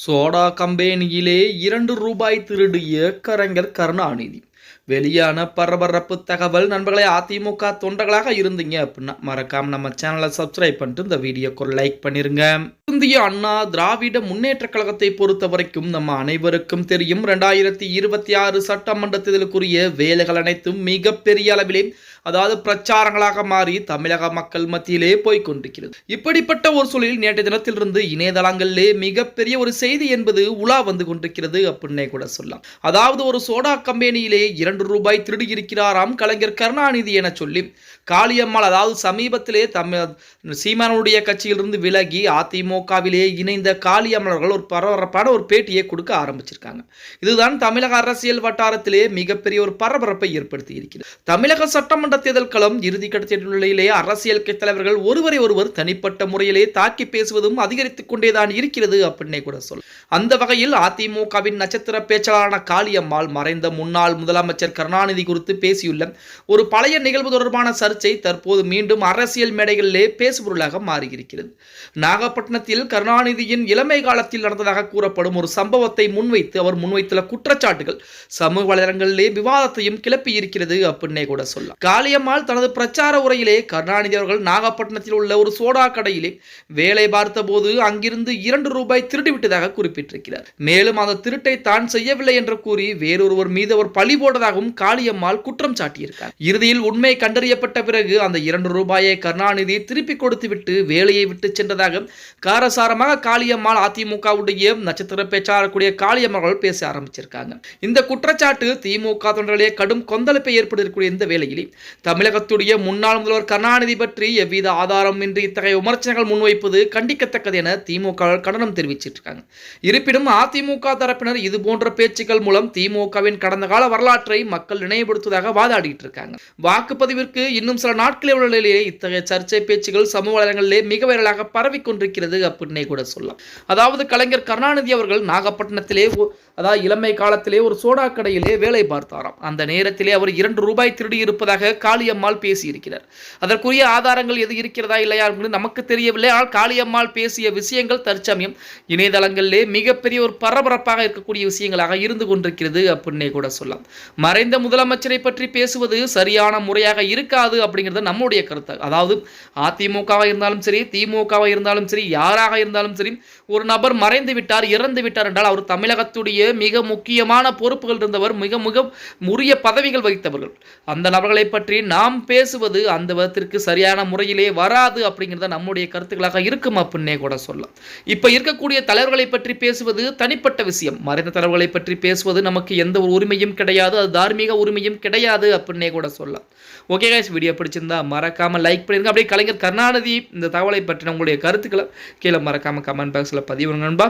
Soda கம்பெனியிலே ரூபாய் திருடிய கலைஞர் கருணாநிதி. வெளியான பரபரப்பு தகவல். நண்பர்களே, அதிமுக தொண்டர்களாக இருந்தீங்க அப்படின்னா மறக்காம நம்ம சேனலை சப்ஸ்கிரைப் பண்ணிட்டு இந்த வீடியோக்கு ஒரு லைக் பண்ணிருங்க. இந்திய அண்ணா திராவிட முன்னேற்ற கழகத்தை பொறுத்த வரைக்கும் நம்ம அனைவருக்கும் தெரியும், 2026 சட்டமன்ற தேர்தலுக்குரிய வேலைகள் அனைத்தும் மிகப்பெரிய அளவிலே அதாவது பிரச்சாரங்களாக மாறி தமிழக மக்கள் மத்தியிலே போய்கொண்டிருக்கிறது. இப்படிப்பட்ட ஒரு சூழலில் நேற்றைய தினத்திலிருந்து இணையதளங்களிலே மிகப்பெரிய ஒரு செய்தி என்பது உலா வந்து கொண்டிருக்கிறது அப்படின்னே கூட சொல்லலாம். அதாவது ஒரு சோடா கம்பெனியிலே ரூபாய் திருடி இருக்கிறாராம் கலைஞர் கருணாநிதி என சொல்லி காளியம்மாள், அதாவது சமீபத்திலே சீமானுடைய கட்சியிலிருந்து விலகி அதிமுகவிலே இணைந்த காளியம்மாள் ஒரு பரபரப்பான ஒரு பேட்டியை கொடுக்க ஆரம்பிச்சிருக்காங்க. இதுதான் தமிழக அரசியல் வட்டாரத்திலே மிகப்பெரிய ஒரு பரபரப்பை ஏற்படுத்தி இருக்கிறது. தமிழக சட்டமன்ற தேர்தல் களம் இறுதி கட்ட நிலையிலே அரசியல் தலைவர்கள் ஒருவரை ஒருவர் தனிப்பட்ட முறையிலே தாக்கி பேசுவதும் அதிகரித்துக் கொண்டேதான் இருக்கிறது அப்படின்னே கூட சொல்ல. அந்த வகையில் அதிமுகவின் நட்சத்திர பேச்சாளரான காளியம்மாள் மறைந்த முன்னாள் முதலமைச்சர் கருணாநிதி குறித்து பேசியுள்ள ஒரு பழைய நிகழ்வு தொடர்பான சர்ச்சை தற்போது மீண்டும் அரசியல் மேடைகளிலே பேசுபொருளாக மாறியிருக்கிறது. நாகப்பட்டினத்தில் கருணாநிதியின் இளமை காலத்தில் நடந்ததாக கூறப்படும் ஒரு சம்பவத்தை முன்வைத்து அவர் முன்வைத்துள்ள குற்றச்சாட்டுகள் சமூக வலைதளங்களிலே விவாதத்தையும் கிளப்பி இருக்கிறது அப்படின்னே கூட சொல்லலாம். காளியம்மாள் தனது பிரச்சார உரையிலே கருணாநிதி அவர்கள் நாகப்பட்டினத்தில் உள்ள ஒரு சோடா கடையிலே வேலை பார்த்த போது அங்கிருந்து ரூபாய் திருடிவிட்டதாக குறிப்பிட்டிருக்கிறார். மேலும் அந்த திருட்டை தான் செய்யவில்லை என்று கூறி வேறொருவர் மீது அவர் பழி போட்டதாகவும் காளியம்மாள் குற்றம் சாட்டியிருக்கார். இறுதியில் உண்மை கண்டறியப்பட்ட பிறகு அந்த ரூபாயை கருணாநிதி திருப்பி கொடுத்துவிட்டு வேலையை விட்டு சென்றதாக காரசாரமாக காளியம்மாள் அதிமுகவுடைய நட்சத்திர பேச்சாளர் கூடிய காளியம்மாள் பேச ஆரம்பிச்சிருக்காங்க. இந்த குற்றச்சாட்டு திமுக தொண்டர்களே கடும் கொந்தளிப்பை ஏற்படுத்தக்கூடிய இந்த வேளையில் தமிழகத்துடைய முன்னாள் முதல்வர் கருணாநிதி பற்றி எவ்வித ஆதாரம் இன்றி இத்தகைய விமர்சனங்கள் முன்வைப்பது கண்டிக்கத்தக்கது என திமுக கண்டனம் தெரிவிச்சிருக்காங்க. இருப்பினும் அதிமுக தரப்பினர் இது போன்ற பேச்சுக்கள் மூலம் திமுகவின் கடந்த கால வரலாற்றை மக்கள் நினைவுபடுத்துவதாக வாதாடிட்டு இருக்காங்க. வாக்குப்பதிவிற்கு இன்னும் சில நாட்களே உள்ள நிலையிலே இத்தகைய சர்ச்சை பேச்சுகள் சமூக வலைதளங்களிலே மிக வைரலாக பரவி கொண்டிருக்கிறது அப்படின்னே கூட சொல்லலாம். அதாவது கலைஞர் கருணாநிதி அவர்கள் நாகப்பட்டினத்திலே அதாவது இளமை காலத்திலே ஒரு சோடா கடையிலே வேலை பார்த்தாராம். அந்த நேரத்திலே அவர் ரூபாய் திருடி இருப்பதாக காளியம்மாள் பேசியிருக்கிறார். அதற்குரிய ஆதாரங்கள் எது இருக்கிறதா இல்லையா என்று நமக்கு தெரியவில்லை. ஆனால் காளியம்மாள் பேசிய விஷயங்கள் தற்சமயம் இணையதளங்களிலே மிகப்பெரிய ஒரு பரபரப்பாக இருக்கக்கூடிய விஷயங்களாக இருந்து கொண்டிருக்கிறது அப்படின்னே கூட சொல்லலாம். மறைந்த முதலமைச்சரை பற்றி பேசுவது சரியான முறையாக இருக்காது அப்படிங்கிறது நம்முடைய கருத்து. அதாவது அதிமுகவாக இருந்தாலும் சரி, திமுகவாக இருந்தாலும் சரி, யாராக இருந்தாலும் சரி, ஒரு நபர் மறைந்து விட்டார், இறந்து விட்டார் என்றால் அவர் தமிழகத்துடைய மிக முக்கியமான பொறுப்புகள் இருந்தவர், மிக மிக உரிய பதவிகள் வகித்தவர்கள். அந்த நபர்களை பற்றி நாம் பேசுவது அந்த விதத்திற்கு சரியான முறையிலே வராது அப்படிங்கிறத நம்முடைய கருத்துக்களாக இருக்கும் அப்படின்னே கூட சொல்லலாம். இப்போ இருக்கக்கூடிய தலைவர்களை பற்றி பேசுவது தனிப்பட்ட விஷயம். மறைந்த தலைவர்களை பற்றி பேசுவது நமக்கு எந்த ஒரு உரிமையும் கிடையாது, அது தார்மீக உரிமையும் கிடையாது அப்படின்னே கூட சொல்லலாம். ஓகே கைஸ், வீடியோ பிடிச்சிருந்தா மறக்காம லைக் பண்ணிருங்க. அப்படியே கலைஞர் கருணாநிதி இந்த தகவலை பற்றி உங்களுடைய கருத்துக்களை கீழே மறக்காம கமெண்ட் பாக்ஸில் பதிவுங்க நண்பா.